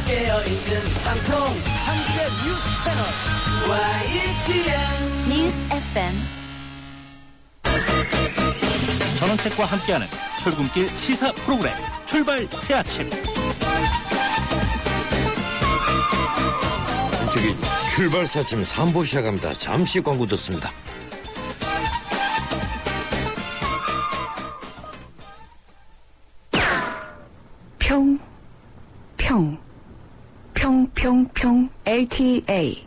깨어있는 방송 한국의 뉴스 채널 YTN 뉴스 FM. 전원책과 함께하는 출근길 시사 프로그램 출발 새아침. 저기 출발 새아침 3부 시작합니다. 잠시 광고 듣습니다. 평 LTA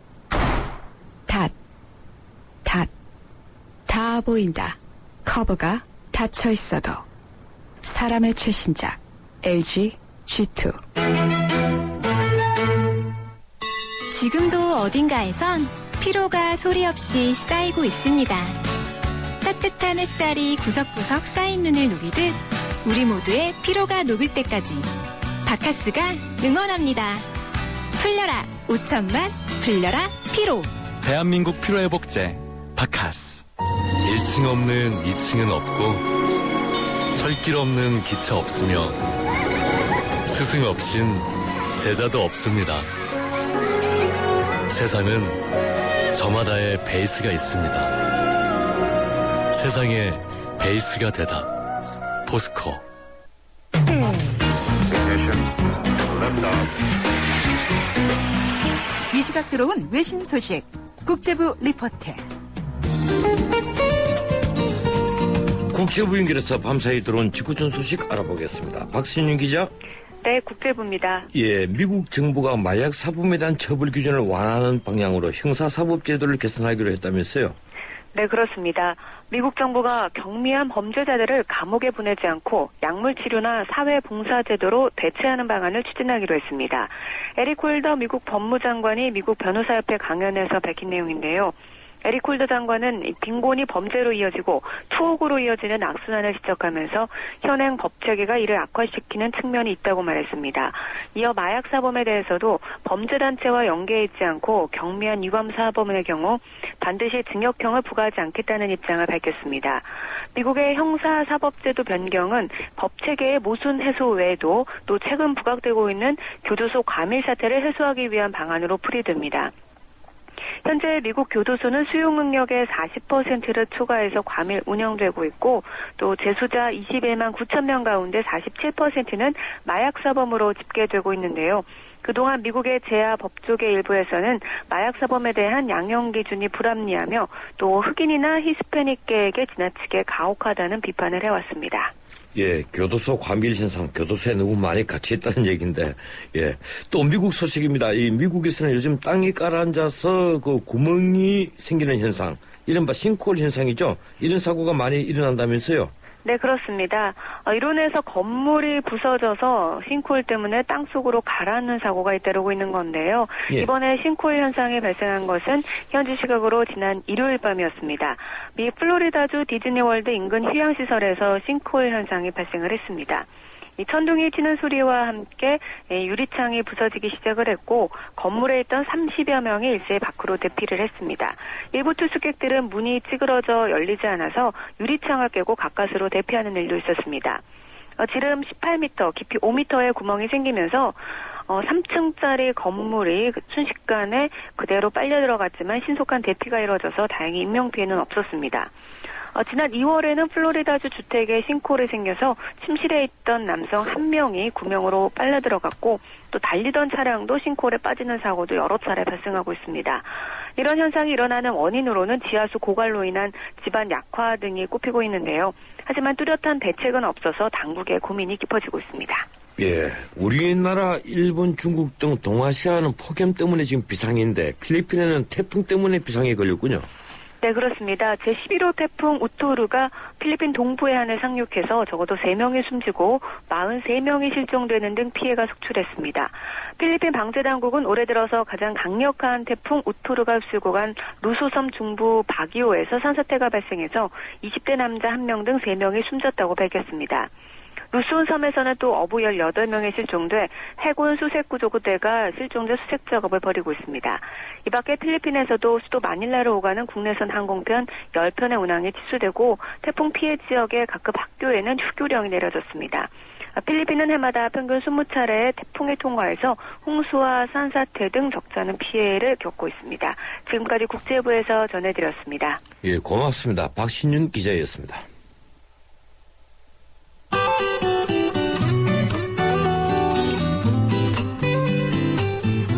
다 보인다. 커버가 닫혀 있어도 사람의 최신작 LG G2. 지금도 어딘가에선 피로가 소리 없이 쌓이고 있습니다. 따뜻한 햇살이 구석구석 쌓인 눈을 녹이듯 우리 모두의 피로가 녹을 때까지 바카스가 응원합니다. 풀려라 5천만 풀려라 피로. 대한민국 피로회복제 바카스. 1층 없는 2층은 없고 철길 없는 기차 없으며 스승 없인 제자도 없습니다. 세상은 저마다의 베이스가 있습니다. 세상에 베이스가 되다. 포스코. 이 시각 들어온 외신 소식 국제부 리포트. 국제부 연결해서 밤사이 들어온 직구전 소식 알아보겠습니다. 박신윤 기자. 네, 국제부입니다. 예, 미국 정부가 마약 사범에 대한 처벌 규정을 완화하는 방향으로 형사사법제도를 개선하기로 했다면서요? 네, 그렇습니다. 미국 정부가 경미한 범죄자들을 감옥에 보내지 않고 약물치료나 사회봉사제도로 대체하는 방안을 추진하기로 했습니다. 에릭 홀더 미국 법무장관이 미국 변호사협회 강연에서 밝힌 내용인데요. 에릭 홀더 장관은 빈곤이 범죄로 이어지고 투옥으로 이어지는 악순환을 지적하면서 현행 법체계가 이를 악화시키는 측면이 있다고 말했습니다. 이어 마약 사범에 대해서도 범죄단체와 연계해 있지 않고 경미한 유감 사범의 경우 반드시 징역형을 부과하지 않겠다는 입장을 밝혔습니다. 미국의 형사사법제도 변경은 법체계의 모순 해소 외에도 또 최근 부각되고 있는 교도소 과밀 사태를 해소하기 위한 방안으로 풀이됩니다. 현재 미국 교도소는 수용 능력의 40%를 초과해서 과밀 운영되고 있고 또 재수자 21만 9천 명 가운데 47%는 마약 사범으로 집계되고 있는데요. 그동안 미국의 재하 법조계 일부에서는 마약 사범에 대한 양형 기준이 불합리하며 또 흑인이나 히스패닉계에게 지나치게 가혹하다는 비판을 해왔습니다. 예, 교도소 과밀 현상, 교도소에 너무 많이 갇혀 있다는 얘기인데, 예. 또 미국 소식입니다. 이 미국에서는 요즘 땅이 가라앉아서 그 구멍이 생기는 현상, 이른바 싱크홀 현상이죠. 이런 사고가 많이 일어난다면서요? 네, 그렇습니다. 이론에서 건물이 부서져서 싱크홀 때문에 땅속으로 가라앉는 사고가 잇따르고 있는 건데요. 예. 이번에 싱크홀 현상이 발생한 것은 현지 시각으로 지난 일요일 밤이었습니다. 미 플로리다주 디즈니월드 인근 휴양시설에서 싱크홀 현상이 발생을 했습니다. 이 천둥이 치는 소리와 함께 유리창이 부서지기 시작을 했고 건물에 있던 30여 명이 일제히 밖으로 대피를 했습니다. 일부 투숙객들은 문이 찌그러져 열리지 않아서 유리창을 깨고 가까스로 대피하는 일도 있었습니다. 지름 18m, 깊이 5m의 구멍이 생기면서 3층짜리 건물이 순식간에 그대로 빨려 들어갔지만 신속한 대피가 이루어져서 다행히 인명피해는 없었습니다. 지난 2월에는 플로리다주 주택에 싱크홀이 생겨서 침실에 있던 남성 1명이 구멍으로 빨려 들어갔고 또 달리던 차량도 싱크홀에 빠지는 사고도 여러 차례 발생하고 있습니다. 이런 현상이 일어나는 원인으로는 지하수 고갈로 인한 집안 약화 등이 꼽히고 있는데요. 하지만 뚜렷한 대책은 없어서 당국의 고민이 깊어지고 있습니다. 예, 우리나라, 일본, 중국 등 동아시아는 폭염 때문에 지금 비상인데 필리핀에는 태풍 때문에 비상에 걸렸군요. 네, 그렇습니다. 제11호 태풍 우토르가 필리핀 동부해 안에 상륙해서 적어도 3명이 숨지고 43명이 실종되는 등 피해가 속출했습니다. 필리핀 방재당국은 올해 들어서 가장 강력한 태풍 우토르가 휩쓸고 간 루소섬 중부 바기오에서 산사태가 발생해서 20대 남자 1명 등 3명이 숨졌다고 밝혔습니다. 루스온 섬에서는 또 어부 18명이 실종돼 해군 수색구조대가 실종자 수색 작업을 벌이고 있습니다. 이 밖에 필리핀에서도 수도 마닐라로 오가는 국내선 항공편 10편의 운항이 취소되고 태풍 피해 지역의 각급 학교에는 휴교령이 내려졌습니다. 필리핀은 해마다 평균 20차례의 태풍이 통과해서 홍수와 산사태 등 적지 않은 피해를 겪고 있습니다. 지금까지 국제부에서 전해드렸습니다. 예, 고맙습니다. 박신윤 기자였습니다.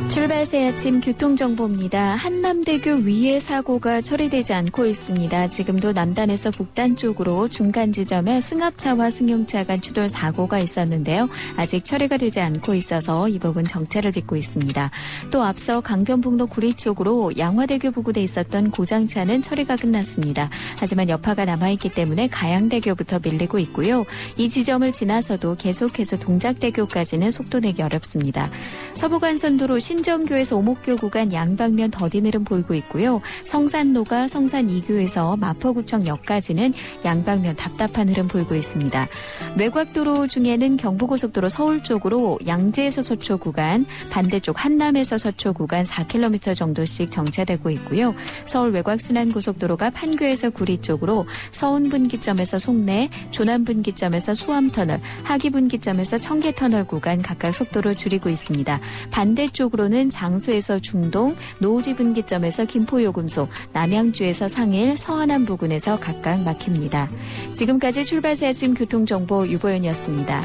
출발 새 아침 교통정보입니다. 한남대교 위에 사고가 처리되지 않고 있습니다. 지금도 남단에서 북단 쪽으로 중간 지점에 승합차와 승용차 간 추돌 사고가 있었는데요. 아직 처리가 되지 않고 있어서 이 부분 정체를 빚고 있습니다. 또 앞서 강변북로 구리 쪽으로 양화대교 부근에 있었던 고장차는 처리가 끝났습니다. 하지만 여파가 남아있기 때문에 가양대교부터 밀리고 있고요. 이 지점을 지나서도 계속해서 동작대교까지는 속도 내기 어렵습니다. 서부간선도로 신정교에서 오목교 구간 양방면 더딘 흐름 보이고 있고요. 성산로가 성산 2교에서 마포구청역까지는 양방면 답답한 흐름 보이고 있습니다. 외곽도로 중에는 경부고속도로 서울 쪽으로 양재에서 서초 구간, 반대쪽 한남에서 서초 구간 4km 정도씩 정체되고 있고요. 서울 외곽순환고속도로가 판교에서 구리 쪽으로 서운분기점에서 송내, 조남분기점에서 수암터널, 하기분기점에서 청계터널 구간 각각 속도를 줄이고 있습니다. 반대쪽으로는 장수에서 중동, 노오지 분기점에서 김포요금소, 남양주에서 상일, 서하남 부근에서 각각 막힙니다. 지금까지 출발 새 아침 교통정보 유보연이었습니다.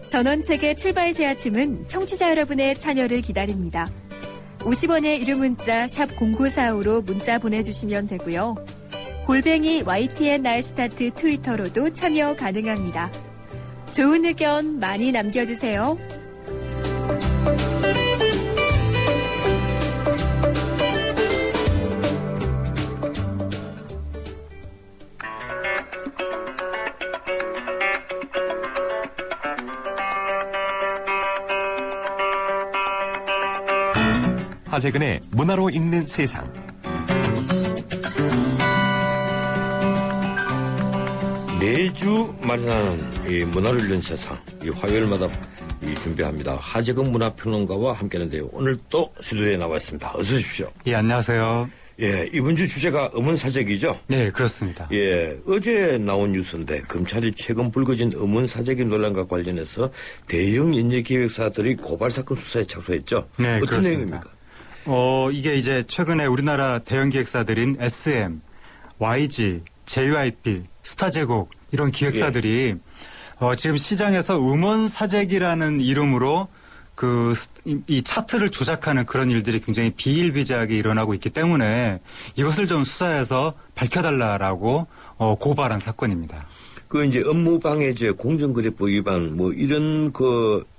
전원책의 출발 새 아침은 청취자 여러분의 참여를 기다립니다. 50원의 유료 문자 샵 0945로 문자 보내주시면 되고요. 골뱅이 YTN 날스타트 트위터로도 참여 가능합니다. 좋은 의견 많이 남겨주세요. 하재근의 문화로 읽는 세상. 매주 마련하는 이 문화를 읽는 세상, 이 화요일마다 준비합니다. 하재근 문화평론가와 함께하는데요. 오늘 또 스튜디오에 나와 있습니다. 어서 오십시오. 예, 안녕하세요. 예, 이번 주 주제가 음원사재기죠? 네, 그렇습니다. 예, 어제 나온 뉴스인데 검찰이 최근 불거진 음원사재기 논란과 관련해서 대형 연예기획사들이 고발사건 수사에 착수했죠? 네, 어떤 그렇습니다. 내용입니까? 이게 이제 최근에 우리나라 대형 기획사들인 SM, YG, JYP, 스타제국 이런 기획사들이 지금 시장에서 음원 사재기라는 이름으로 이 차트를 조작하는 그런 일들이 굉장히 비일비재하게 일어나고 있기 때문에 이것을 좀 수사해서 밝혀달라라고 고발한 사건입니다. 이제 업무방해죄, 공정거래법 위반 이런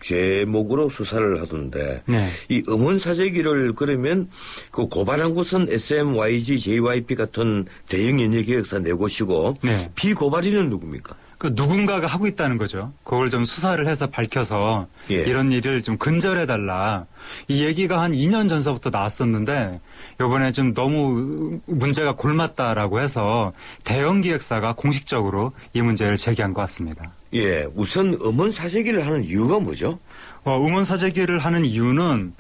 죄목으로 수사를 하던데 네. 이 음원사재기를 그러면 고발한 곳은 SM, YG, JYP 같은 대형 연예기획사 네 곳이고 네. 비고발인은 누굽니까? 누군가가 하고 있다는 거죠. 그걸 좀 수사를 해서 밝혀서 이런 일을 좀 근절해달라. 이 얘기가 한 2년 전서부터 나왔었는데 이번에 좀 너무 문제가 골맞다라고 해서 대형 기획사가 공식적으로 이 문제를 제기한 것 같습니다. 예, 우선 음원 사재기를 하는 이유가 뭐죠? 음원 사재기를 하는 이유는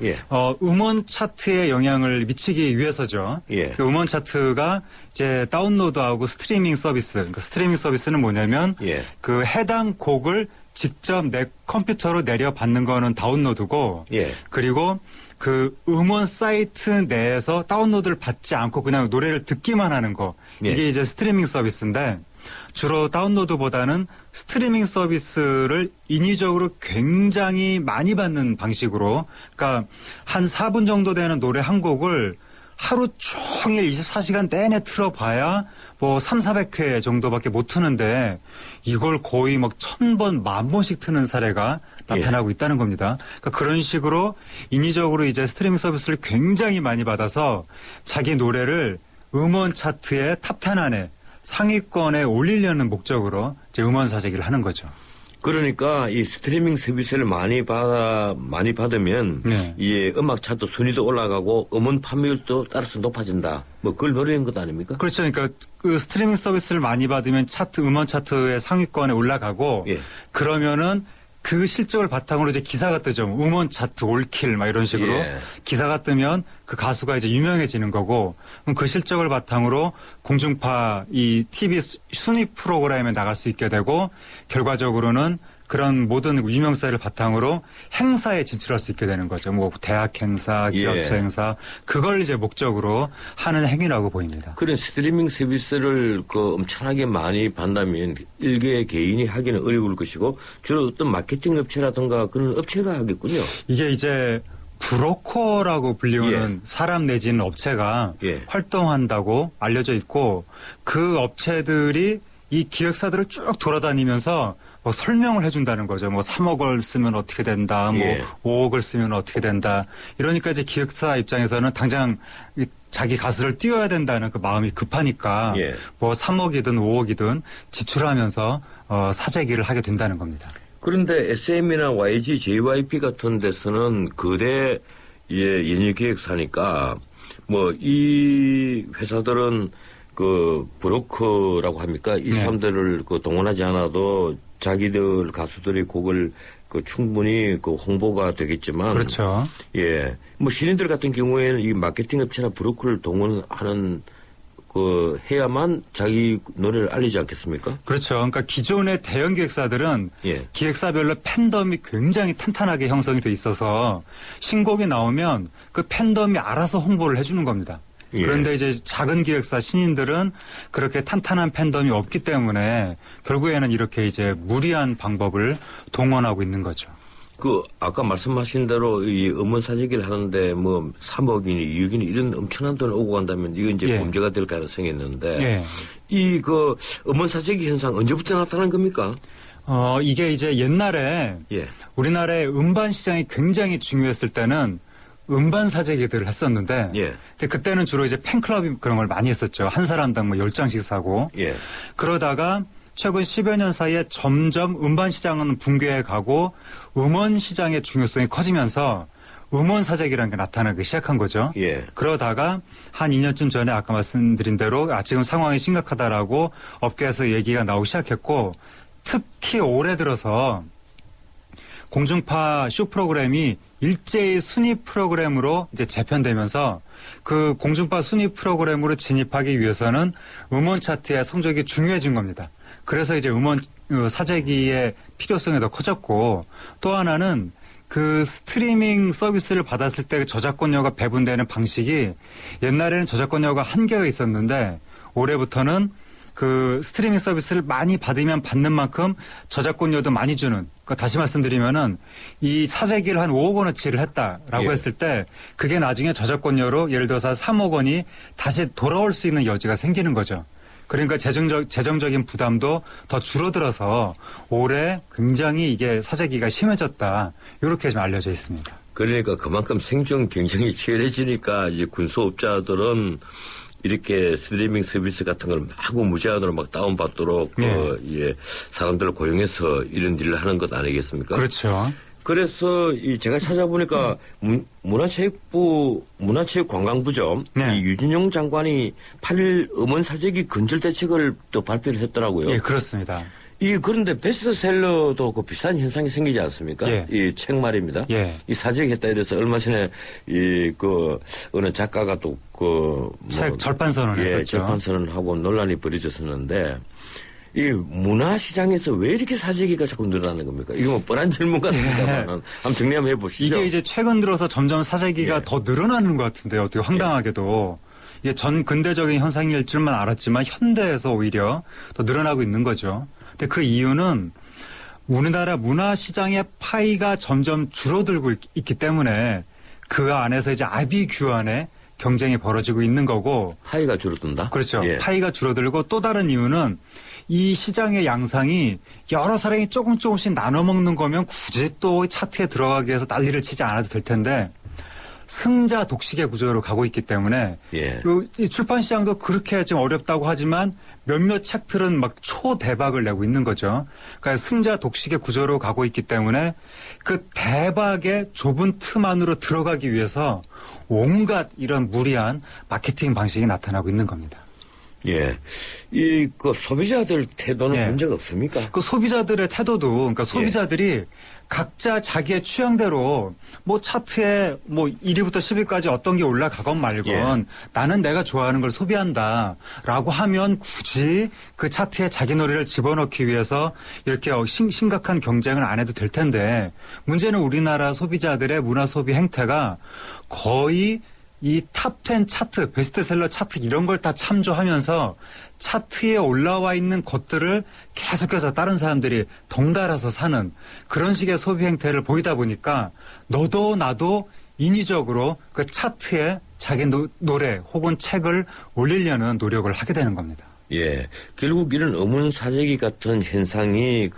음원 차트에 영향을 미치기 위해서죠. 그 음원 차트가 이제 다운로드하고 스트리밍 서비스. 그러니까 스트리밍 서비스는 뭐냐면 그 해당 곡을 직접 내 컴퓨터로 내려 받는 거는 다운로드고 그리고 그 음원 사이트 내에서 다운로드를 받지 않고 그냥 노래를 듣기만 하는 거. 이게 이제 스트리밍 서비스인데 주로 다운로드보다는 스트리밍 서비스를 인위적으로 굉장히 많이 받는 방식으로 그러니까 한 4분 정도 되는 노래 한 곡을 하루 종일 24시간 내내 틀어봐야 300-400회 정도밖에 못 트는데 이걸 거의 1000번, 10,000번씩 트는 사례가 나타나고 있다는 겁니다. 그러니까 그런 식으로 인위적으로 이제 스트리밍 서비스를 굉장히 많이 받아서 자기 노래를 음원 차트의 탑10 안에 상위권에 올리려는 목적으로 이제 음원 사재기를 하는 거죠. 그러니까 이 스트리밍 서비스를 많이 받으면 이 음악 차트 순위도 올라가고 음원 판매율도 따라서 높아진다. 그걸 노리는 것 아닙니까? 그렇죠. 그러니까 그 스트리밍 서비스를 많이 받으면 음원 차트의 상위권에 올라가고 그러면은 그 실적을 바탕으로 이제 기사가 뜨죠. 음원 차트 올킬 막 이런 식으로 예. 기사가 뜨면 그 가수가 이제 유명해지는 거고 그럼 그 실적을 바탕으로 공중파 이 TV 순위 프로그램에 나갈 수 있게 되고 결과적으로는 그런 모든 유명세를 바탕으로 행사에 진출할 수 있게 되는 거죠. 뭐 대학 행사, 기업체 예. 행사 그걸 이제 목적으로 하는 행위라고 보입니다. 그런 스트리밍 서비스를 엄청나게 많이 받다면 일개 개인이 하기는 어려울 것이고 주로 어떤 마케팅 업체라든가 그런 업체가 하겠군요. 이게 이제 브로커라고 불리우는 예. 사람 내지는 업체가 예. 활동한다고 알려져 있고 그 업체들이 이 기획사들을 쭉 돌아다니면서 뭐 설명을 해준다는 거죠. 뭐 3억을 쓰면 어떻게 된다. 뭐 예. 5억을 쓰면 어떻게 된다. 이러니까 이제 기획사 입장에서는 당장 자기 가수를 띄워야 된다는 그 마음이 급하니까 예. 뭐 3억이든 5억이든 지출하면서 사재기를 하게 된다는 겁니다. 그런데 SM이나 YG, JYP 같은 데서는 거대 연예기획사니까 뭐 이 회사들은 그 브로커라고 합니까? 이 네. 사람들을 동원하지 않아도 자기들 가수들의 곡을 충분히 홍보가 되겠지만. 그렇죠. 예. 뭐 신인들 같은 경우에는 이 마케팅 업체나 브로커를 동원하는 해야만 자기 노래를 알리지 않겠습니까? 그렇죠. 그러니까 기존의 대형 기획사들은 예. 기획사별로 팬덤이 굉장히 탄탄하게 형성이 돼 있어서 신곡이 나오면 그 팬덤이 알아서 홍보를 해주는 겁니다. 예. 그런데 이제 작은 기획사 신인들은 그렇게 탄탄한 팬덤이 없기 때문에 결국에는 이렇게 이제 무리한 방법을 동원하고 있는 거죠. 아까 말씀하신 대로 이 음원 사재기를 하는데 뭐 3억이니 2억이니 이런 엄청난 돈을 오고 간다면 이건 이제 예. 범죄가 될 가능성이 있는데. 예. 이 음원 사재기 현상 언제부터 나타난 겁니까? 이게 이제 옛날에 예. 우리나라의 음반 시장이 굉장히 중요했을 때는 음반 사재기들을 했었는데 예. 근데 그때는 주로 이제 팬클럽이 그런 걸 많이 했었죠. 한 사람당 뭐 10장씩 사고. 예. 그러다가 최근 10여 년 사이에 점점 음반 시장은 붕괴해 가고 음원 시장의 중요성이 커지면서 음원 사재기라는 게 나타나기 시작한 거죠. 예. 그러다가 한 2년쯤 전에 아까 말씀드린 대로 지금 상황이 심각하다라고 업계에서 얘기가 나오기 시작했고 특히 올해 들어서 공중파 쇼 프로그램이 일제히 순위 프로그램으로 이제 재편되면서 그 공중파 순위 프로그램으로 진입하기 위해서는 음원 차트의 성적이 중요해진 겁니다. 그래서 이제 음원 사재기의 필요성이 더 커졌고 또 하나는 그 스트리밍 서비스를 받았을 때 저작권료가 배분되는 방식이 옛날에는 저작권료가 한계가 있었는데 올해부터는 그 스트리밍 서비스를 많이 받으면 받는 만큼 저작권료도 많이 주는. 그러니까 다시 말씀드리면은 이 사재기를 한 5억 원어치를 했다라고 예. 했을 때 그게 나중에 저작권료로 예를 들어서 3억 원이 다시 돌아올 수 있는 여지가 생기는 거죠. 그러니까 재정적인 부담도 더 줄어들어서 올해 굉장히 이게 사재기가 심해졌다. 이렇게 좀 알려져 있습니다. 그러니까 그만큼 생존 경쟁이 치열해지니까 이제 군수업자들은 이렇게 스트리밍 서비스 같은 걸 마구 무제한으로 막 다운받도록 사람들을 고용해서 이런 일을 하는 것 아니겠습니까? 그렇죠. 그래서 제가 찾아보니까 문화체육관광부죠. 네. 이 유진용 장관이 8일 음원 사재기 근절 대책을 또 발표를 했더라고요. 예, 그렇습니다. 그런데 베스트셀러도 비슷한 현상이 생기지 않습니까? 예. 이 책 말입니다. 예. 이 사재기했다 이래서 얼마 전에 어느 작가가 또 책 절판 선언했었죠. 예, 절판 선언하고 논란이 벌어졌었는데 이 문화 시장에서 왜 이렇게 사재기가 자꾸 늘어나는 겁니까? 이거 뭐 뻔한 질문 같습니다만 한번 정리 한번 해보시죠. 이게 이제 최근 들어서 점점 사재기가 더 늘어나는 것 같은데요. 어떻게 황당하게도. 이게 전 근대적인 현상일 줄만 알았지만 현대에서 오히려 더 늘어나고 있는 거죠. 근데 그 이유는 우리나라 문화 시장의 파이가 점점 줄어들고 있기 때문에 그 안에서 이제 아비규환의 경쟁이 벌어지고 있는 거고. 파이가 줄어든다? 그렇죠. 예. 파이가 줄어들고 또 다른 이유는 이 시장의 양상이 여러 사람이 조금씩 나눠 먹는 거면 굳이 또 차트에 들어가기 위해서 난리를 치지 않아도 될 텐데 승자 독식의 구조로 가고 있기 때문에 예. 이 출판 시장도 그렇게 좀 어렵다고 하지만 몇몇 책들은 막 초대박을 내고 있는 거죠. 그러니까 승자 독식의 구조로 가고 있기 때문에 그 대박의 좁은 틈 안으로 들어가기 위해서 온갖 이런 무리한 마케팅 방식이 나타나고 있는 겁니다. 예. 그 소비자들 태도는 문제가 없습니까? 그 소비자들의 태도도, 그러니까 소비자들이 각자 자기의 취향대로 뭐 차트에 뭐 1위부터 10위까지 어떤 게 올라가건 말건 나는 내가 좋아하는 걸 소비한다라고 하면 굳이 그 차트에 자기 노래를 집어넣기 위해서 이렇게 심각한 경쟁을 안 해도 될 텐데 문제는 우리나라 소비자들의 문화 소비 행태가 거의 이 탑10 차트, 베스트셀러 차트 이런 걸 다 참조하면서 차트에 올라와 있는 것들을 계속해서 다른 사람들이 덩달아서 사는 그런 식의 소비 행태를 보이다 보니까 너도 나도 인위적으로 그 차트에 자기 노래 혹은 책을 올리려는 노력을 하게 되는 겁니다. 예. 결국 이런 어문사재기 같은 현상이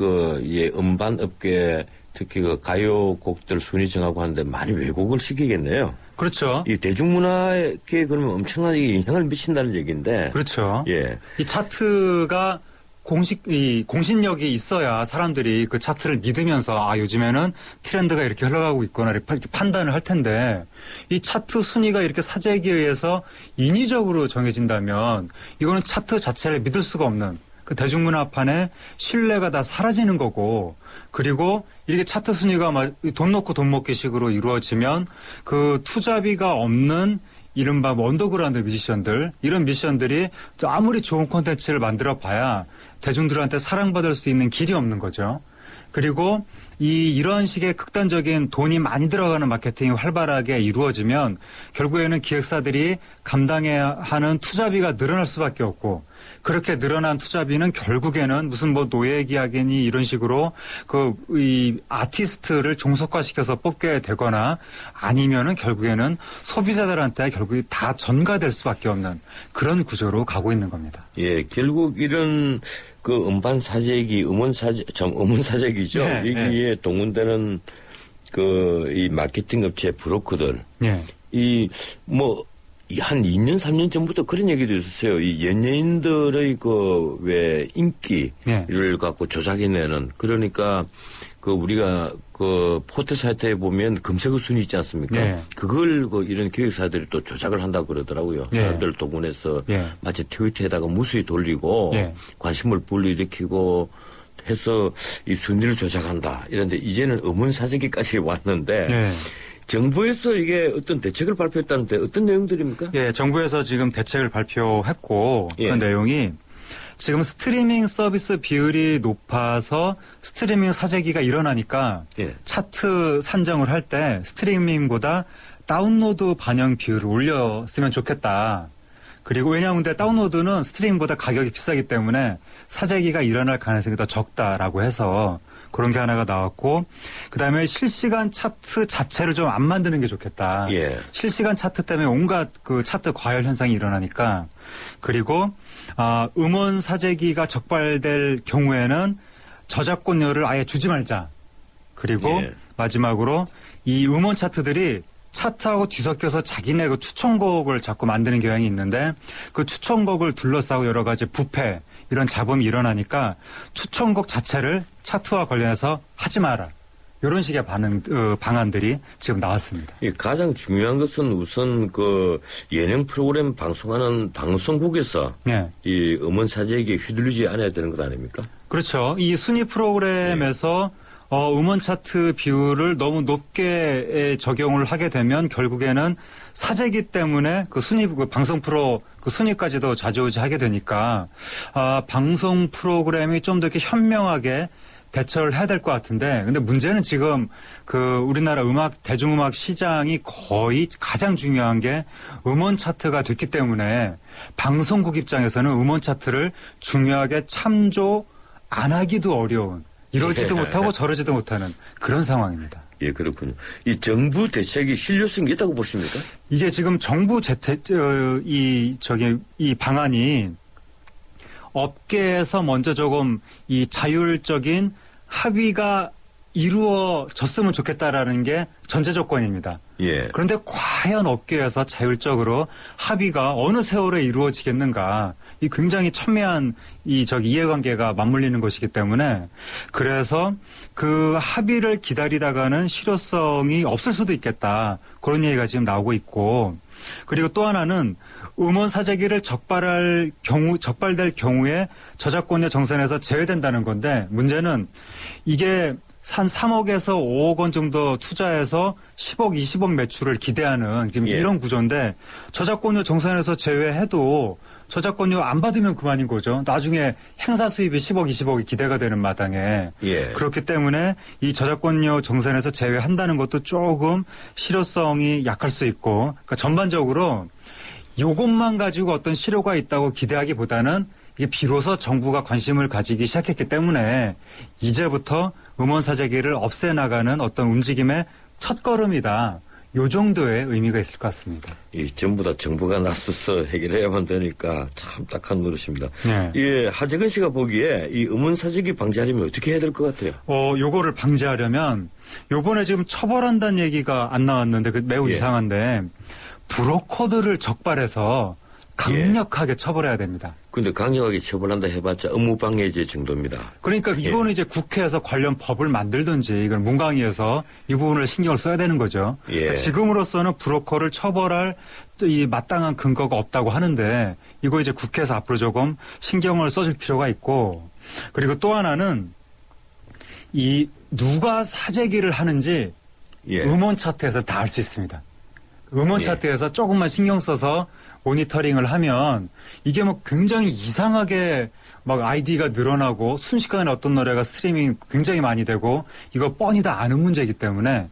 음반 업계 특히 그 가요곡들 순위 정하고 하는데 많이 왜곡을 시키겠네요. 그렇죠. 이 대중문화에 그러면 엄청나게 영향을 미친다는 얘기인데. 그렇죠. 예. 이 차트가 공신력이 있어야 사람들이 그 차트를 믿으면서 요즘에는 트렌드가 이렇게 흘러가고 있구나 이렇게 판단을 할 텐데 이 차트 순위가 이렇게 사재기에 의해서 인위적으로 정해진다면 이거는 차트 자체를 믿을 수가 없는 그 대중문화판에 신뢰가 다 사라지는 거고 그리고 이렇게 차트 순위가 돈 놓고 돈 먹기 식으로 이루어지면 그 투자비가 없는 이른바 언더그라운드 뮤지션들 이런 뮤지션들이 아무리 좋은 콘텐츠를 만들어 봐야 대중들한테 사랑받을 수 있는 길이 없는 거죠. 그리고 이런 식의 극단적인 돈이 많이 들어가는 마케팅이 활발하게 이루어지면 결국에는 기획사들이 감당해야 하는 투자비가 늘어날 수밖에 없고 그렇게 늘어난 투자비는 결국에는 무슨 뭐 노예계약이니 이런 식으로 이 아티스트를 종속화시켜서 뽑게 되거나 아니면은 결국에는 소비자들한테 결국에 다 전가될 수밖에 없는 그런 구조로 가고 있는 겁니다. 예, 결국 이런 그 음반 사재기, 음원 사재기죠. 여기에 동원되는 이 마케팅 업체 브로커들. 한 2년, 3년 전부터 그런 얘기도 있었어요. 이 연예인들의 왜 인기를 갖고 조작해내는 그러니까 우리가 포털 사이트에 보면 검색어 순위 있지 않습니까? 그걸 이런 기획사들이 또 조작을 한다고 그러더라고요. 사람들 동원해서 마치 트위터에다가 무수히 돌리고 관심을 불러일으키고 해서 이 순위를 조작한다. 이런데 이제는 음원사재기까지 왔는데 정부에서 이게 어떤 대책을 발표했다는데 어떤 내용들입니까? 예, 정부에서 지금 대책을 발표했고 그 내용이 지금 스트리밍 서비스 비율이 높아서 스트리밍 사재기가 일어나니까 차트 산정을 할 때 스트리밍보다 다운로드 반영 비율을 올렸으면 좋겠다. 그리고 왜냐하면 다운로드는 스트리밍보다 가격이 비싸기 때문에 사재기가 일어날 가능성이 더 적다라고 해서 그런 게 하나가 나왔고 그다음에 실시간 차트 자체를 좀 안 만드는 게 좋겠다. 실시간 차트 때문에 온갖 그 차트 과열 현상이 일어나니까 그리고 음원 사재기가 적발될 경우에는 저작권료를 아예 주지 말자. 그리고 마지막으로 이 음원 차트들이 차트하고 뒤섞여서 자기네 그 추천곡을 자꾸 만드는 경향이 있는데 그 추천곡을 둘러싸고 여러 가지 부패 이런 잡음이 일어나니까 추천곡 자체를 차트와 관련해서 하지 마라. 이런 식의 방안들이 지금 나왔습니다. 가장 중요한 것은 우선 예능 프로그램 방송하는 방송국에서 이 음원 사재기에 휘둘리지 않아야 되는 것 아닙니까? 그렇죠. 이 순위 프로그램에서 음원 차트 비율을 너무 높게 적용을 하게 되면 결국에는 사재기 때문에 방송 프로 순위까지도 좌지우지하게 되니까 방송 프로그램이 좀 더 이렇게 현명하게 대처를 해야 될 것 같은데 근데 문제는 지금 우리나라 대중음악 시장이 거의 가장 중요한 게 음원 차트가 됐기 때문에 방송국 입장에서는 음원 차트를 중요하게 참조 안 하기도 어려운 이러지도 못하고 저러지도 못하는 그런 상황입니다. 예, 그렇군요. 이 정부 대책이 실효성이 있다고 보십니까? 이게 지금 정부 이 방안이 업계에서 먼저 조금 이 자율적인 합의가 이루어졌으면 좋겠다라는 게 전제 조건입니다. 그런데 과연 업계에서 자율적으로 합의가 어느 세월에 이루어지겠는가? 이 굉장히 첨예한 이해관계가 맞물리는 것이기 때문에 그래서 그 합의를 기다리다가는 실효성이 없을 수도 있겠다. 그런 얘기가 지금 나오고 있고 그리고 또 하나는 음원 사재기를 적발될 경우에 저작권료 정산에서 제외된다는 건데 문제는 이게 한 3억에서 5억 원 정도 투자해서 10억, 20억 매출을 기대하는 지금 이런 구조인데 저작권료 정산에서 제외해도 저작권료 안 받으면 그만인 거죠. 나중에 행사 수입이 10억, 20억이 기대가 되는 마당에 그렇기 때문에 이 저작권료 정산에서 제외한다는 것도 조금 실효성이 약할 수 있고 그러니까 전반적으로 이것만 가지고 어떤 실효가 있다고 기대하기보다는 이게 비로소 정부가 관심을 가지기 시작했기 때문에 이제부터 음원 사재기를 없애나가는 어떤 움직임의 첫걸음이다. 요 정도의 의미가 있을 것 같습니다. 이 전부 다 정부가 나서서 해결해야만 되니까 참 딱한 노릇입니다. 네. 예, 하재근 씨가 보기에 이 음원 사재기 방지하려면 어떻게 해야 될 것 같아요? 요거를 방지하려면 요번에 지금 처벌한다는 얘기가 안 나왔는데 매우 이상한데 브로커들을 적발해서 강력하게 처벌해야 됩니다. 근데 강력하게 처벌한다 해봤자 업무방해죄 정도입니다. 그러니까 이거는 이제 국회에서 관련 법을 만들든지 이건 문광위에서 이 부분을 신경을 써야 되는 거죠. 그러니까 지금으로서는 브로커를 처벌할 이 마땅한 근거가 없다고 하는데 이거 이제 국회에서 앞으로 조금 신경을 써줄 필요가 있고 그리고 또 하나는 이 누가 사재기를 하는지 음원 차트에서 다 알 수 있습니다. 음원 차트에서 조금만 신경 써서 모니터링을 하면 이게 뭐 굉장히 이상하게 막 아이디가 늘어나고 순식간에 어떤 노래가 스트리밍 굉장히 많이 되고 이거 뻔히 다 아는 문제이기 때문에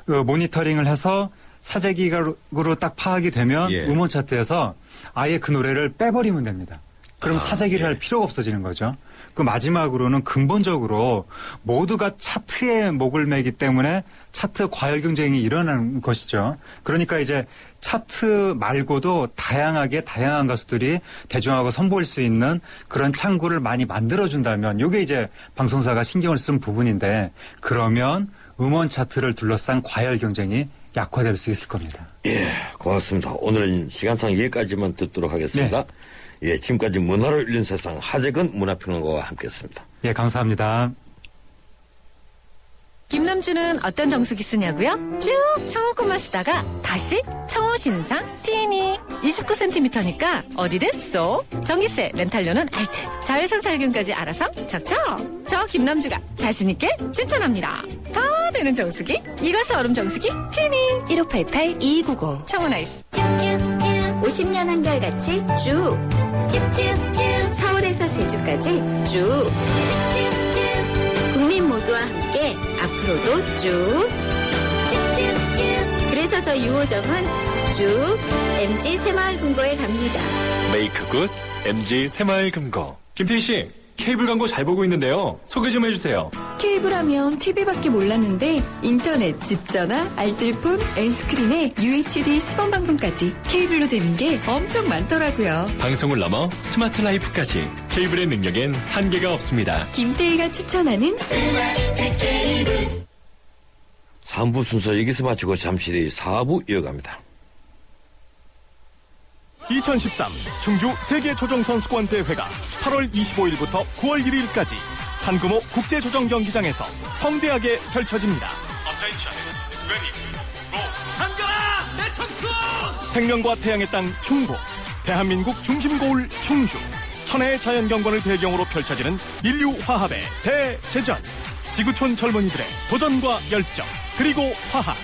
모니터링을 해서 사재기로 딱 파악이 되면 음원 차트에서 아예 그 노래를 빼버리면 됩니다. 그럼 사재기를 할 필요가 없어지는 거죠. 그 마지막으로는 근본적으로 모두가 차트에 목을 매기 때문에 차트 과열 경쟁이 일어나는 것이죠. 그러니까 이제 차트 말고도 다양한 가수들이 대중하고 선보일 수 있는 그런 창구를 많이 만들어준다면 이게 이제 방송사가 신경을 쓴 부분인데 그러면 음원 차트를 둘러싼 과열 경쟁이 약화될 수 있을 겁니다. 예, 고맙습니다. 오늘은 시간상 여기까지만 듣도록 하겠습니다. 예, 지금까지 문화로 읽는 세상 하재근 문화평론가와 함께했습니다. 예, 감사합니다. 김남주는 어떤 정수기 쓰냐고요? 쭉 청호꽃만 쓰다가 다시 청호신상 티니 29cm니까 어디든 쏙 전기세 렌탈료는 알트 자외선 살균까지 알아서 척척 저 김남주가 자신있게 추천합니다. 다 되는 정수기 이가스 얼음 정수기 티니 1588-2290 청호나이스 쭉쭉쭉 50년 한결같이 쭉 쭉쭉쭉 서울에서 제주까지 쭉 쭉쭉쭉 국민 모두와 함께 앞으로도 쭉 쭉쭉쭉 그래서 저 유호정은 쭉 MG 새마을금고에 갑니다. 메이크 굿 MG 새마을금고. 김태희 씨 케이블 광고 잘 보고 있는데요. 소개 좀 해주세요. 케이블 하면 TV밖에 몰랐는데 인터넷, 집전화, 알뜰폰, 엔스크린에 UHD 시범 방송까지 케이블로 되는 게 엄청 많더라고요. 방송을 넘어 스마트 라이프까지 케이블의 능력엔 한계가 없습니다. 김태희가 추천하는 스마트 케이블 3부 순서 여기서 마치고 잠시 뒤 4부 이어갑니다. 2013 충주 세계조정선수권대회가 8월 25일부터 9월 1일까지 한금호 국제조정경기장에서 성대하게 펼쳐집니다. 한겨라 내 청춘! 생명과 태양의 땅 충북, 대한민국 중심고을 충주, 천혜의 자연경관을 배경으로 펼쳐지는 인류화합의 대제전, 지구촌 젊은이들의 도전과 열정, 그리고 화합,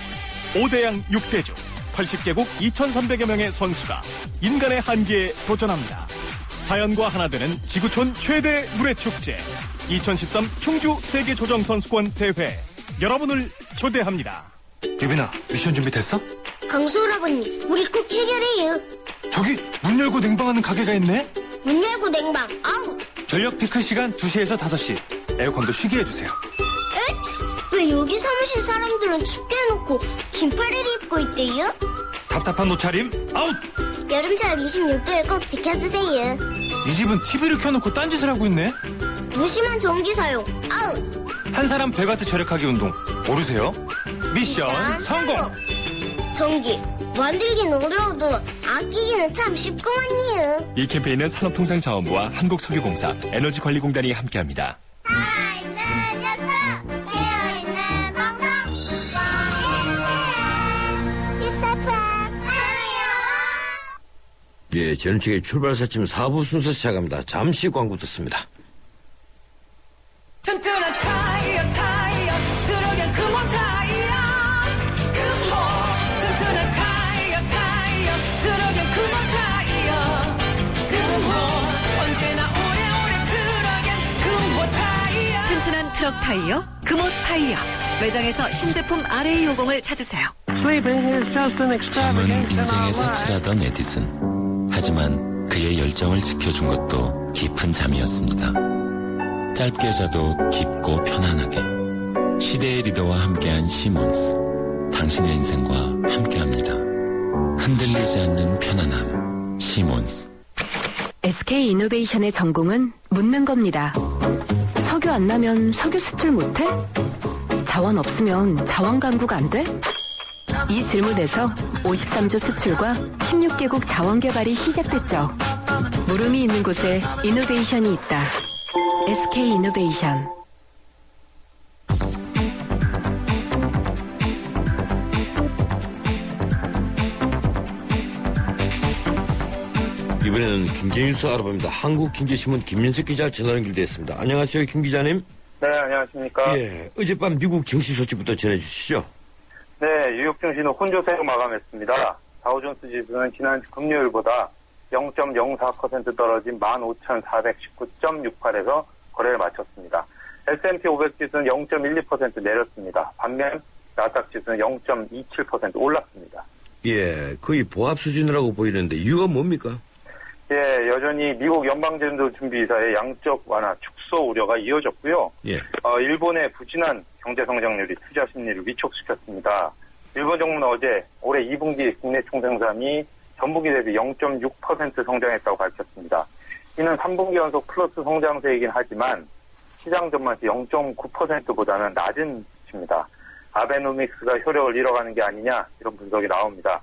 5대양 6대주 80개국 2,300여 명의 선수가 인간의 한계에 도전합니다. 자연과 하나 되는 지구촌 최대 물회축제 2013 충주 세계조정선수권 대회 여러분을 초대합니다. 유빈아, 미션 준비됐어? 강수 오라버니, 우리 꼭 해결해요. 저기 문 열고 냉방하는 가게가 있네? 문 열고 냉방 아웃. 전력 피크 시간 2시에서 5시. 에어컨도 쉬게 해주세요. 에잇? 왜 여기 사무실 사람들은 춥게 해놓고 긴팔을 입고 있대요? 답답한 옷차림 아웃! 여름철 26도를 꼭 지켜주세요. 이 집은 TV를 켜놓고 딴짓을 하고 있네? 무심한 전기 사용 아웃. 한 사람 100와트 절약하기 운동 모르세요? 미션 성공! 전기 만들긴 어려워도 아끼기는 참 쉽구만요. 이 캠페인은 산업통상자원부와 한국석유공사, 에너지관리공단이 함께합니다. 예, 전원책의 출발사침 4부 순서 시작합니다. 잠시 광고 듣습니다. 튼튼한 타이어 들어간 금호 타이어 금호 튼튼한 타이어 들어간 금호 타이어 금호 언제나 오래오래 들어간 금호 타이어 튼튼한 트럭 타이어 금호 타이어 매장에서 신제품 RA50을 찾으세요. 잠은 인생의 사치라던 에디슨. 하지만 그의 열정을 지켜준 것도 깊은 잠이었습니다. 짧게 자도 깊고 편안하게. 시대의 리더와 함께한 시몬스. 당신의 인생과 함께합니다. 흔들리지 않는 편안함. 시몬스. SK 이노베이션의 전공은 묻는 겁니다. 석유 안 나면 석유 수출 못해? 자원 없으면 자원 강국 안 돼? 이 질문에서 53조 수출과 16개국 자원 개발이 시작됐죠. 물음이 있는 곳에 이노베이션이 있다. SK 이노베이션. 이번에는 경제뉴스 알아봅니다. 한국경제신문 김민석 기자 전화 연결되어 있습니다. 안녕하세요, 김 기자님. 네, 안녕하십니까. 예, 어젯밤 미국 증시 소식부터 전해주시죠. 네, 뉴욕 증시는 혼조세로 마감했습니다. 다우존스 지수는 지난 금요일보다 0.04% 떨어진 15,419.68에서 거래를 마쳤습니다. S&P 500 지수는 0.12% 내렸습니다. 반면 나스닥 지수는 0.27% 올랐습니다. 예, 거의 보합 수준이라고 보이는데 이유가 뭡니까? 예, 여전히 미국 연방준비이사의 양적 완화 축소 우려가 이어졌고요. 예. 일본의 부진한 경제 성장률이 투자 심리를 위축시켰습니다. 일본 정부는 어제 올해 2분기 국내 총생산이 전분기 대비 0.6% 성장했다고 밝혔습니다. 이는 3분기 연속 플러스 성장세이긴 하지만 시장 전망치 0.9%보다는 낮은 수치입니다. 아베노믹스가 효력을 잃어가는 게 아니냐 이런 분석이 나옵니다.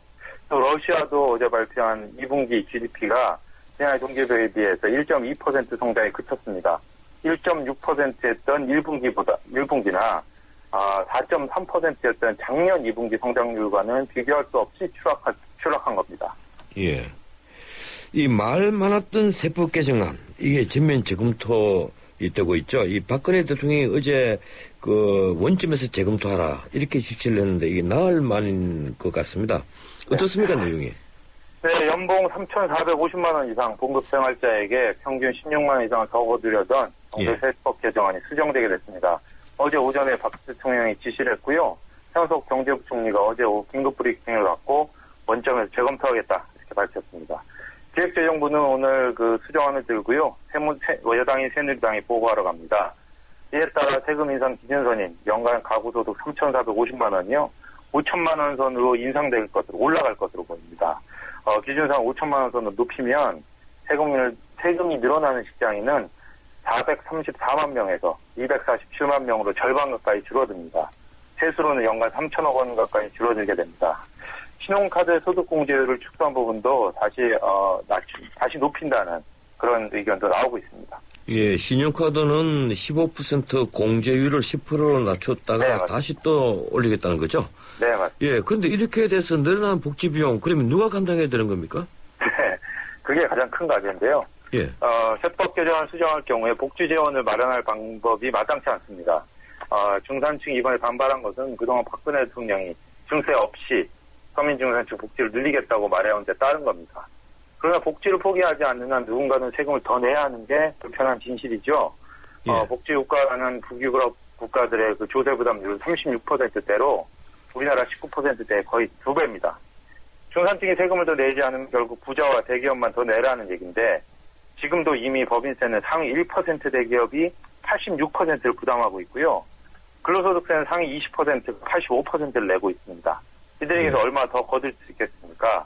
또 러시아도 어제 발표한 2분기 GDP가 지난해 동기부에 비해서 1.2% 성장에 그쳤습니다. 1.6%였던 1분기나 4.3%였던 작년 2분기 성장률과는 비교할 수 없이 추락한 겁니다. 예. 이 말 많았던 세법 개정안, 이게 전면 재검토 되고 있죠. 이 박근혜 대통령이 어제 그 원점에서 재검토하라 이렇게 지시를 했는데 이게 나흘 만인 것 같습니다. 어떻습니까, 내용이? 네, 연봉 3,450만 원 이상 봉급 생활자에게 평균 16만 원 이상을 적어두려던 정부세법 개정안이 수정되게 됐습니다. 어제 오전에 박 대통령이 지시를 했고요. 현석 경제부총리가 어제 오후 긴급 브리핑을 갖고 원점에서 재검토하겠다 이렇게 밝혔습니다. 기획재정부는 오늘 그 수정안을 들고요. 여당인 새누리당이 보고하러 갑니다. 이에 따라 세금 인상 기준선인 연간 가구소득 3,450만 원이요. 5천만 원 선으로 인상될 것으로 올라갈 것으로 보입니다. 기준상 5천만 원 선으로 높이면 세금이 늘어나는 직장인은 434만 명에서 247만 명으로 절반 가까이 줄어듭니다. 세수로는 연간 3천억 원 가까이 줄어들게 됩니다. 신용카드 소득공제율을 축소한 부분도 다시 높인다는 그런 의견도 나오고 있습니다. 예, 신용카드는 15% 공제율을 10%로 낮췄다가 네, 다시 또 올리겠다는 거죠? 네, 맞습니다. 예, 그런데 이렇게 돼서 늘어난 복지 비용, 그러면 누가 감당해야 되는 겁니까? 네, 그게 가장 큰 과제인데요. 예. 세법 개정안 수정할 경우에 복지 재원을 마련할 방법이 마땅치 않습니다. 중산층이 이번에 반발한 것은 그동안 박근혜 대통령이 증세 없이 서민 중산층 복지를 늘리겠다고 말해온 데 따른 겁니다. 그러나 복지를 포기하지 않는 한 누군가는 세금을 더 내야 하는 게 불편한 진실이죠. 복지 국가라는 북유럽 국가들의 그 조세 부담률은 36%대로 우리나라 19%대의 거의 2배입니다. 중산층이 세금을 더 내지 않으면 결국 부자와 대기업만 더 내라는 얘기인데 지금도 이미 법인세는 상위 1% 대기업이 86%를 부담하고 있고요. 근로소득세는 상위 20%, 85%를 내고 있습니다. 이들에게서 얼마 더 거둘 수 있겠습니까?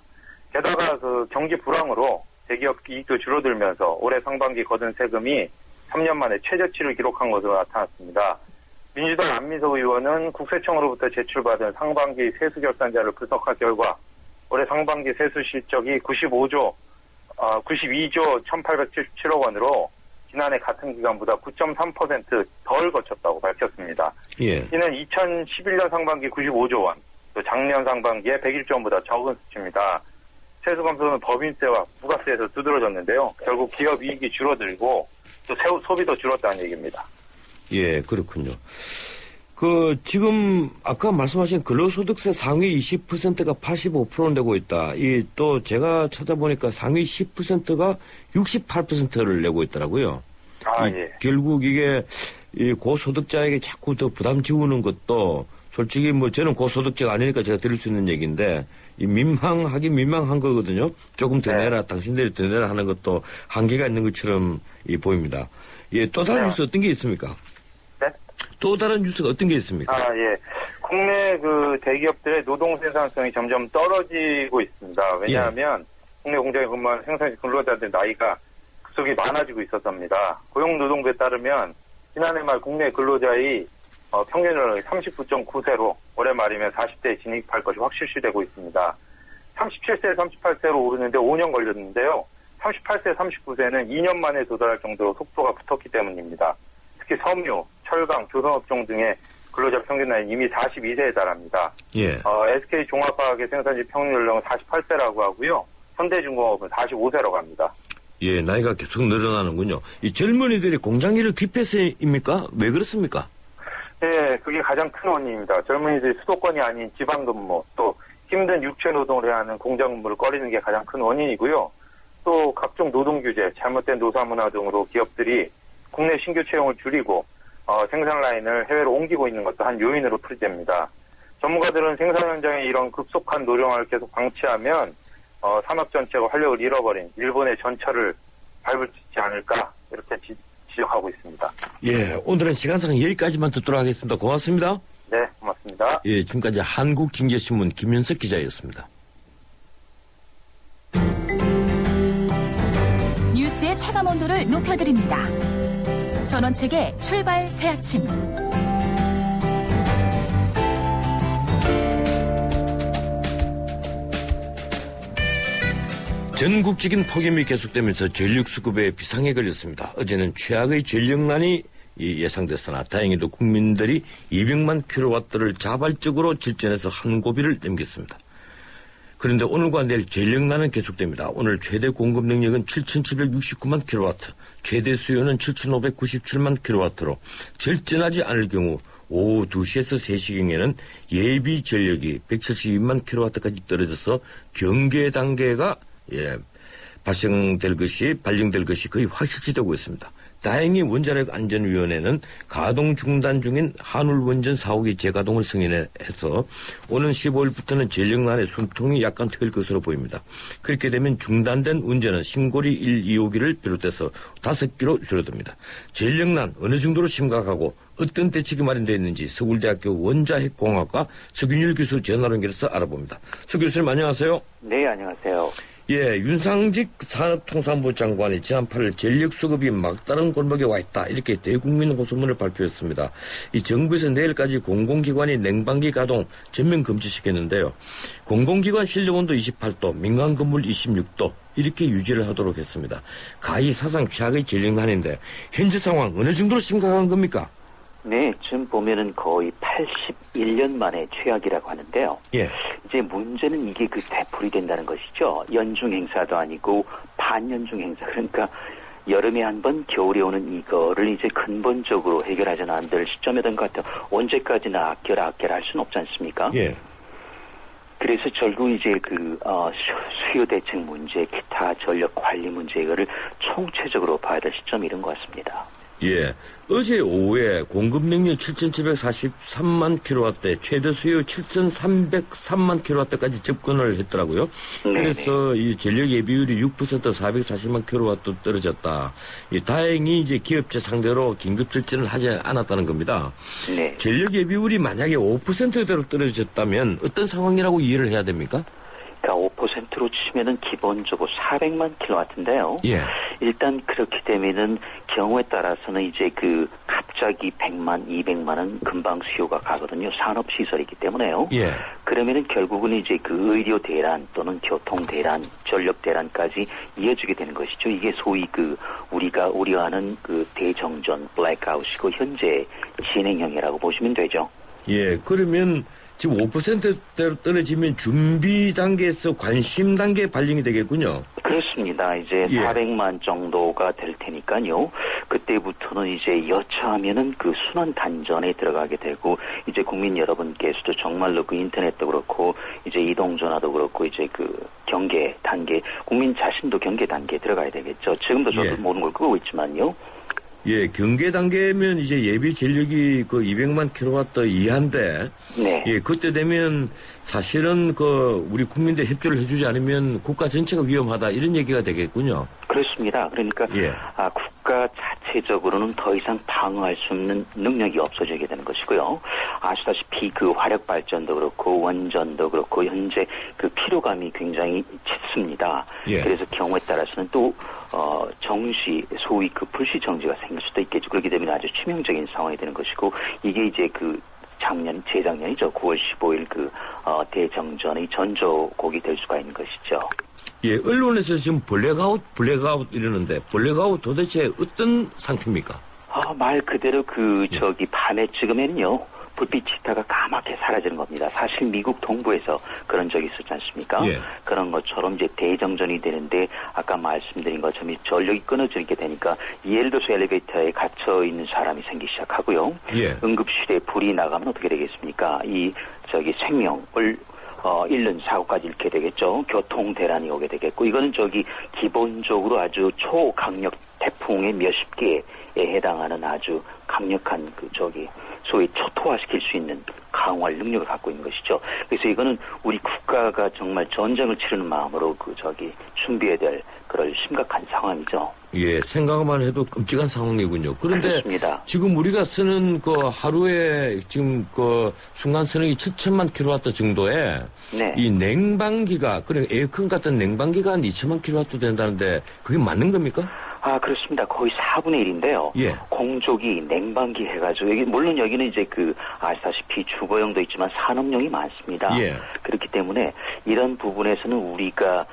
게다가 그 경기 불황으로 대기업 이익도 줄어들면서 올해 상반기 거둔 세금이 3년 만에 최저치를 기록한 것으로 나타났습니다. 민주당 안민석 의원은 국세청으로부터 제출받은 상반기 세수 결산자를 분석한 결과 올해 상반기 세수 실적이 92조 1,877억 원으로 지난해 같은 기간보다 9.3% 덜 거쳤다고 밝혔습니다. 예. 이는 2011년 상반기 95조 원, 또 작년 상반기에 101조 원보다 적은 수치입니다. 세수 감소는 법인세와 부가세에서 두드러졌는데요. 결국 기업 이익이 줄어들고 또 소비도 줄었다는 얘기입니다. 예, 그렇군요. 지금 아까 말씀하신 근로소득세 상위 20%가 85%를 내고 있다. 또 제가 찾아보니까 상위 10%가 68%를 내고 있더라고요. 예. 결국 이게 고소득자에게 자꾸 더 부담 지우는 것도 솔직히 저는 고소득자가 아니니까 제가 드릴 수 있는 얘기인데 민망한 거거든요. 조금 더 내라, 당신들이 더 내라 하는 것도 한계가 있는 것처럼 보입니다. 예, 또 다른 뉴스 어떤 게 있습니까? 네? 또 다른 뉴스가 어떤 게 있습니까? 예. 국내 대기업들의 노동 생산성이 점점 떨어지고 있습니다. 왜냐하면 국내 공장에 근무하는 생산직 근로자들 나이가 급속히 많아지고 있었답니다. 고용노동부에 따르면 지난해 말 국내 근로자의 평균을 39.9세로 올해 말이면 40대에 진입할 것이 확실시되고 있습니다. 37세, 38세로 오르는데 5년 걸렸는데요. 38세, 39세는 2년 만에 도달할 정도로 속도가 붙었기 때문입니다. 특히 섬유, 철강, 조선업종 등의 근로자 평균 나이는 이미 42세에 달합니다. 예. SK 종합화학의 생산직 평균 연령은 48세라고 하고요. 현대중공업은 45세라고 합니다. 예, 나이가 계속 늘어나는군요. 이 젊은이들이 공장 일을 기피해서입니까? 왜 그렇습니까? 네, 그게 가장 큰 원인입니다. 젊은이들이 수도권이 아닌 지방근무, 또 힘든 육체 노동을 해야 하는 공장 근무를 꺼리는 게 가장 큰 원인이고요. 또 각종 노동 규제, 잘못된 노사 문화 등으로 기업들이 국내 신규 채용을 줄이고 생산 라인을 해외로 옮기고 있는 것도 한 요인으로 풀이됩니다. 전문가들은 생산 현장의 이런 급속한 노령화를 계속 방치하면 산업 전체가 활력을 잃어버린 일본의 전철을 밟을 수 있지 않을까 이렇게 지적하고 있습니다. 예, 오늘은 시간상 여기까지만 듣도록 하겠습니다. 고맙습니다. 네, 고맙습니다. 예, 지금까지 한국경제신문 김현석 기자였습니다. 뉴스의 차감 온도를 높여드립니다. 전원책의 출발 새아침. 전국적인 폭염이 계속되면서 전력 수급에 비상에 걸렸습니다. 어제는 최악의 전력난이 예상됐으나 다행히도 국민들이 200만 킬로와트를 자발적으로 질전해서 한 고비를 넘겼습니다. 그런데 오늘과 내일 전력난은 계속됩니다. 오늘 최대 공급 능력은 7,769만 킬로와트, 최대 수요는 7,597만 킬로와트로 절전하지 않을 경우 오후 2시에서 3시경에는 예비 전력이 172만 킬로와트까지 떨어져서 경계 단계가 발령될 것이 거의 확실시되고 있습니다. 다행히 원자력 안전위원회는 가동 중단 중인 한울원전 4호기 재가동을 승인해서 오는 15일부터는 전력난의 숨통이 약간 트일 것으로 보입니다. 그렇게 되면 중단된 운전은 신고리 1, 2호기를 비롯해서 5기로 줄어듭니다. 전력난 어느 정도로 심각하고 어떤 대책이 마련되어 있는지 서울대학교 원자핵공학과 서균일 교수 전화로 연결해서 알아봅니다. 서 교수님 안녕하세요. 네, 안녕하세요. 예, 윤상직 산업통상부 장관이 지난 8일 전력 수급이 막다른 골목에 와 있다. 이렇게 대국민 호소문을 발표했습니다. 이 정부에서 내일까지 공공기관이 냉방기 가동 전면 금지시켰는데요. 공공기관 실내온도 28도, 민간 건물 26도 이렇게 유지를 하도록 했습니다. 가히 사상 최악의 전력난인데 현재 상황 어느 정도로 심각한 겁니까? 네, 지금 보면은 거의 81년 만에 최악이라고 하는데요. 예. 이제 문제는 이게 되풀이 된다는 것이죠. 연중 행사도 아니고 반연중 행사. 그러니까 여름에 한 번, 겨울에 오는 이거를 이제 근본적으로 해결하지는 안 될 시점에 된 것 같아요. 언제까지나 아껴라 할 수는 없지 않습니까? 예. 그래서 결국 이제 수요 대책 문제, 기타 전력 관리 문제 이거를 총체적으로 봐야 될 시점이 이런 것 같습니다. 예. 어제 오후에 공급 능력 7,743만 킬로와트에 최대 수요 7,303만 킬로와트까지 접근을 했더라고요. 그래서 이 전력 예비율이 6% 440만 킬로와트 떨어졌다. 다행히 이제 기업체 상대로 긴급 절전을 하지 않았다는 겁니다. 네. 전력 예비율이 만약에 5%대로 떨어졌다면 어떤 상황이라고 이해를 해야 됩니까? 그러니까 5%로 치면은 기본적으로 400만 킬로와트인데요. 예. 일단 그렇게 되면은 경우에 따라서는 이제 갑자기 100만, 200만은 금방 수요가 가거든요. 산업시설이기 때문에요. 예. 그러면은 결국은 이제 의료 대란 또는 교통 대란, 전력 대란까지 이어지게 되는 것이죠. 이게 소위 우리가 우려하는 대정전, 블랙아웃이고 현재 진행형이라고 보시면 되죠. 예. 그러면 지금 5%대로 떨어지면 준비 단계에서 관심 단계에 반영이 되겠군요. 그렇습니다. 이제 400만 정도가 될 테니까요. 그때부터는 이제 여차하면은 그 순환 단전에 들어가게 되고, 이제 국민 여러분께서도 정말로 그 인터넷도 그렇고, 이제 이동전화도 그렇고, 이제 그 경계 단계, 국민 자신도 경계 단계에 들어가야 되겠죠. 지금도 저도 모든 걸 끄고 있지만요. 예, 경계 단계면 이제 예비 전력이 그 200만 킬로와트 이하인데, 네. 예, 그때 되면 사실은 그 우리 국민들 협조를 해주지 않으면 국가 전체가 위험하다 이런 얘기가 되겠군요. 그렇습니다. 그러니까 국가 자체적으로는 더 이상 방어할 수 없는 능력이 없어지게 되는 것이고요. 아시다시피 그 화력 발전도 그렇고 원전도 그렇고 현재 그 피로감이 굉장히 짙습니다. 그래서 경우에 따라서는 또 정시 소위 그 불시 정지가 생길 수도 있겠죠. 그렇게 되면 아주 치명적인 상황이 되는 것이고, 이게 이제 그 재작년이죠. 9월 15일 그 대정전의 전조곡이 될 수가 있는 것이죠. 예, 언론에서 지금 블랙아웃 이러는데, 블랙아웃 도대체 어떤 상태입니까? 말 그대로 밤에 찍으면요, 불빛이 있다가 까맣게 사라지는 겁니다. 사실 미국 동부에서 그런 적이 있었지 않습니까? 그런 것처럼 이제 대정전이 되는데, 아까 말씀드린 것처럼 전력이 끊어지게 되니까, 예를 들어서 엘리베이터에 갇혀있는 사람이 생기기 시작하고요. 응급실에 불이 나가면 어떻게 되겠습니까? 생명을 잃는 사고까지 잃게 되겠죠. 교통 대란이 오게 되겠고, 이거는 기본적으로 아주 초강력 태풍의 몇십 개에 해당하는 아주 강력한 소위 초토화시킬 수 있는 강화할 능력을 갖고 있는 것이죠. 그래서 이거는 우리 국가가 정말 전쟁을 치르는 마음으로 준비해야 될 그런 심각한 상황이죠. 예, 생각만 해도 끔찍한 상황이군요. 그런데 그렇습니다. 지금 우리가 쓰는 하루에 지금 순간 쓰는 7천만 킬로와트 정도에 이 냉방기가, 그러니까 에어컨 같은 냉방기가 한 2천만 킬로와트 된다는데 그게 맞는 겁니까? 그렇습니다. 거의 4분의 1인데요. 공족이 냉방기 해가지고, 물론 여기는 이제 아시다시피 주거용도 있지만 산업용이 많습니다. 그렇기 때문에 이런 부분에서는 우리가,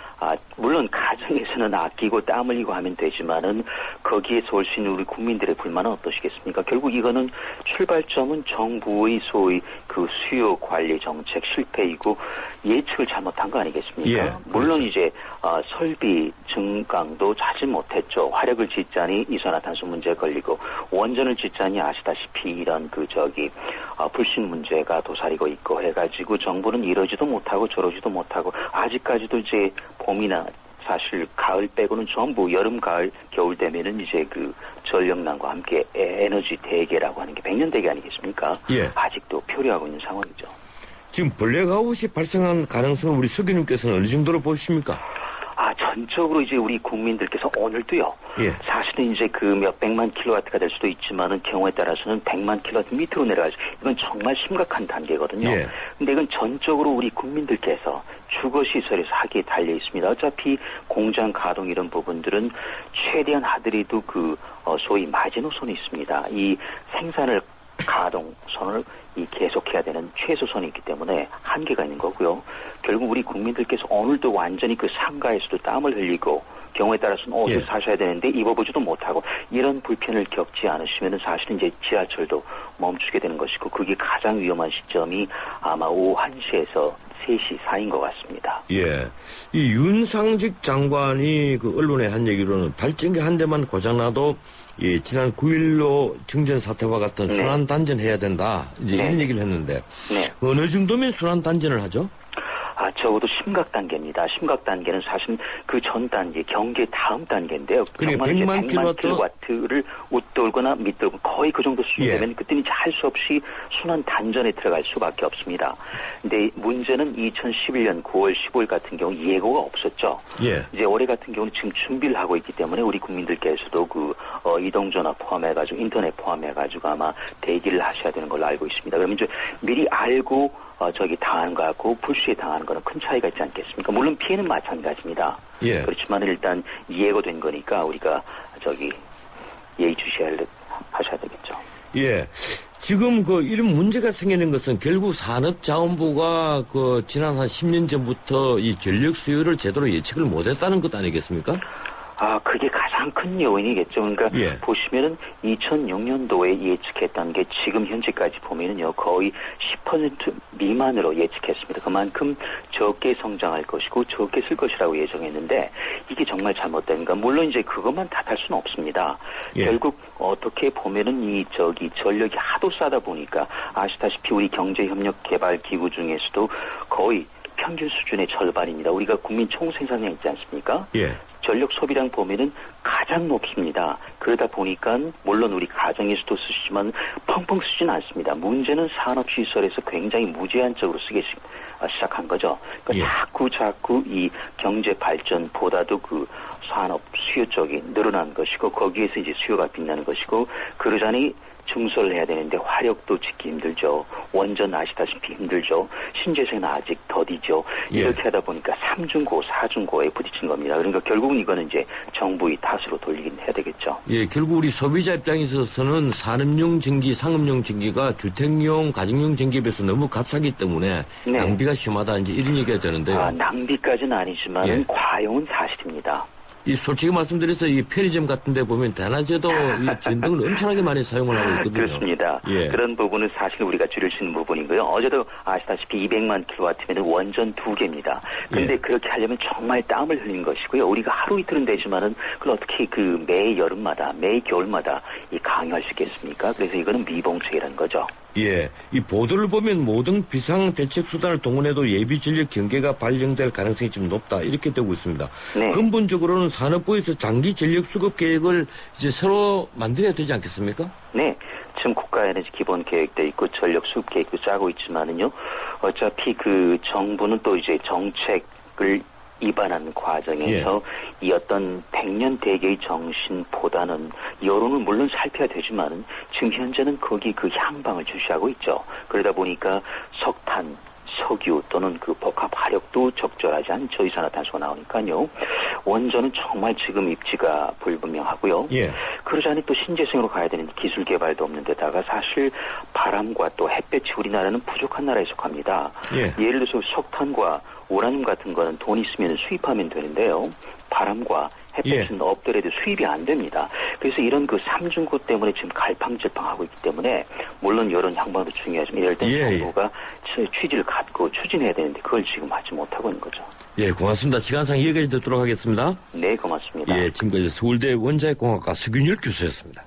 물론 가정에서는 아끼고 땀 흘리고 하면 되지만은 거기에서 올 수 있는 우리 국민들의 불만은 어떠시겠습니까? 결국 이거는 출발점은 정부의 소위 수요 관리 정책 실패이고 예측을 잘못한 거 아니겠습니까? 물론 이제, 설비 증강도 하지 못했죠. 화력을 짓자니 이산화탄소 문제에 걸리고, 원전을 짓자니 아시다시피 이런 불신 문제가 도사리고 있고 해가지고 정부는 이러지도 못하고 저러지도 못하고, 아직까지도 이제 봄이나 사실 가을 빼고는 전부 여름, 가을, 겨울 되면은 이제 전력난과 함께 에너지 대계라고 하는 게 100년 대계 아니겠습니까? 아직도 표류하고 있는 상황이죠. 지금 블랙아웃이 발생한 가능성을 우리 서기님께서는 어느 정도로 보십니까? 전적으로 이제 우리 국민들께서 오늘도요. 사실은 이제 몇백만 킬로와트가 될 수도 있지만은 경우에 따라서는 100만 킬로와트 밑으로 내려가죠. 이건 정말 심각한 단계거든요. 근데 이건 전적으로 우리 국민들께서 주거시설에서 하기에 달려 있습니다. 어차피 공장 가동 이런 부분들은 최대한 하더라도 소위 마지노선이 있습니다. 이 생산을 가동선을 계속해야 되는 최소선이 있기 때문에 한계가 있는 거고요. 결국 우리 국민들께서 오늘도 완전히 상가에서도 땀을 흘리고, 경우에 따라서는 옷을 사셔야 되는데 입어보지도 못하고, 이런 불편을 겪지 않으시면 사실은 이제 지하철도 멈추게 되는 것이고, 그게 가장 위험한 시점이 아마 오후 1시에서 3시 사이인 것 같습니다. 이 윤상직 장관이 언론에 한 얘기로는 발전기 한 대만 고장나도 지난 9.16 정전 사태와 같은 순환 단전해야 된다. 이제 이런 얘기를 했는데 어느 정도면 순환 단전을 하죠? 적어도 심각 단계입니다. 심각 단계는 사실 전 단계, 경계 다음 단계인데요. 그러니까 100만 킬로와트를 웃돌거나 밑돌고 거의 그 정도 수준 되면 그때는 이제 할 수 없이 순환 단전에 들어갈 수밖에 없습니다. 근데 문제는 2011년 9월 15일 같은 경우 예고가 없었죠. 이제 올해 같은 경우는 지금 준비를 하고 있기 때문에 우리 국민들께서도 이동전화 포함해가지고 인터넷 포함해가지고 아마 대기를 하셔야 되는 걸로 알고 있습니다. 그러면 이제 미리 알고 당하는 거하고 불시에 당하는 거는 큰 차이가 있지 않겠습니까? 물론 피해는 마찬가지입니다. 그렇지만 일단 예고된 거니까 우리가 예의주시하셔야 되겠죠. 지금 이런 문제가 생기는 것은 결국 산업자원부가 지난 한 10년 전부터 이 전력 수요를 제대로 예측을 못했다는 것 아니겠습니까? 그게 가장 가장 큰 요인이겠죠. 그러니까 보시면은 2006년도에 예측했던 게 지금 현재까지 보면은요 거의 10% 미만으로 예측했습니다. 그만큼 적게 성장할 것이고 적게 쓸 것이라고 예정했는데 이게 정말 잘못된가? 물론 이제 그것만 탓할 수는 없습니다. 결국 어떻게 보면은 이 전력이 하도 싸다 보니까 아시다시피 우리 경제협력개발기구 중에서도 거의 평균 수준의 절반입니다. 우리가 국민 총생산량 있지 않습니까? 전력 소비량 보면은 가장 높습니다. 그러다 보니까 물론 우리 가정에서도 쓰시지만 펑펑 쓰진 않습니다. 문제는 산업시설에서 굉장히 무제한적으로 쓰기 시작한 거죠. 그러니까 자꾸 이 경제 발전보다도 그 산업 수요 쪽이 늘어난 것이고 거기에서 이제 수요가 빛나는 것이고 그러자니 증설을 해야 되는데 화력도 짓기 힘들죠. 원전 아시다시피 힘들죠. 신재생은 아직 더디죠. 이렇게 하다 보니까 3중고, 4중고에 부딪힌 겁니다. 그러니까 결국은 이거는 이제 정부의 탓으로 돌리긴 해야 되겠죠. 결국 우리 소비자 입장에 있어서는 산업용 전기, 상업용 전기가 주택용, 가정용 전기에 비해서 너무 값싸기 때문에 낭비가 심하다 이제 이런 얘기가 되는데요. 낭비까지는 아니지만 과용은 사실입니다. 솔직히 말씀드려서 이 편의점 같은 데 보면 대낮에도 이 전등을 엄청나게 많이 사용을 하고 있거든요. 그렇습니다. 그런 부분은 사실 우리가 줄일 수 있는 부분이고요. 어제도 아시다시피 200만 킬로와트면 원전 2개입니다. 그런데 그렇게 하려면 정말 땀을 흘린 것이고요. 우리가 하루 이틀은 되지만은 그걸 어떻게 그 매 여름마다, 매 겨울마다 이 강요할 수 있겠습니까? 그래서 이거는 미봉책이라는 거죠. 이 보도를 보면 모든 비상대책수단을 동원해도 예비 전력 경계가 발령될 가능성이 좀 높다 이렇게 되고 있습니다. 근본적으로는 산업부에서 장기 전력 수급 계획을 이제 새로 만들어야 되지 않겠습니까? 네. 지금 국가에너지 기본 계획도 있고 전력 수급 계획도 짜고 있지만은요. 어차피 그 정부는 또 이제 정책을 입안하는 과정에서 이 어떤 100년 대계의 정신보다는 여론은 물론 살펴야 되지만은 지금 현재는 거기 그 향방을 주시하고 있죠. 그러다 보니까 석탄, 석유 또는 그 복합 화력도 적절하지 않죠. 이산화탄소가 나오니까요. 원전은 정말 지금 입지가 불분명하고요. 그러자니 또 신재생으로 가야 되는데 기술 개발도 없는 데다가 사실 바람과 또 햇볕이 우리나라는 부족한 나라에 속합니다. 예를 들어서 석탄과 우라늄 같은 거는 돈 있으면 수입하면 되는데요. 바람과 햇볕은 없더라도 수입이 안 됩니다. 그래서 이런 그 삼중고 때문에 지금 갈팡질팡하고 있기 때문에 물론 이런 향방도 중요하지만 이럴 때 정부가 취지를 갖고 추진해야 되는데 그걸 지금 하지 못하고 있는 거죠. 고맙습니다. 시간상 여기까지 듣도록 하겠습니다. 네, 고맙습니다. 지금까지 서울대 원자핵공학과 서균열 교수였습니다.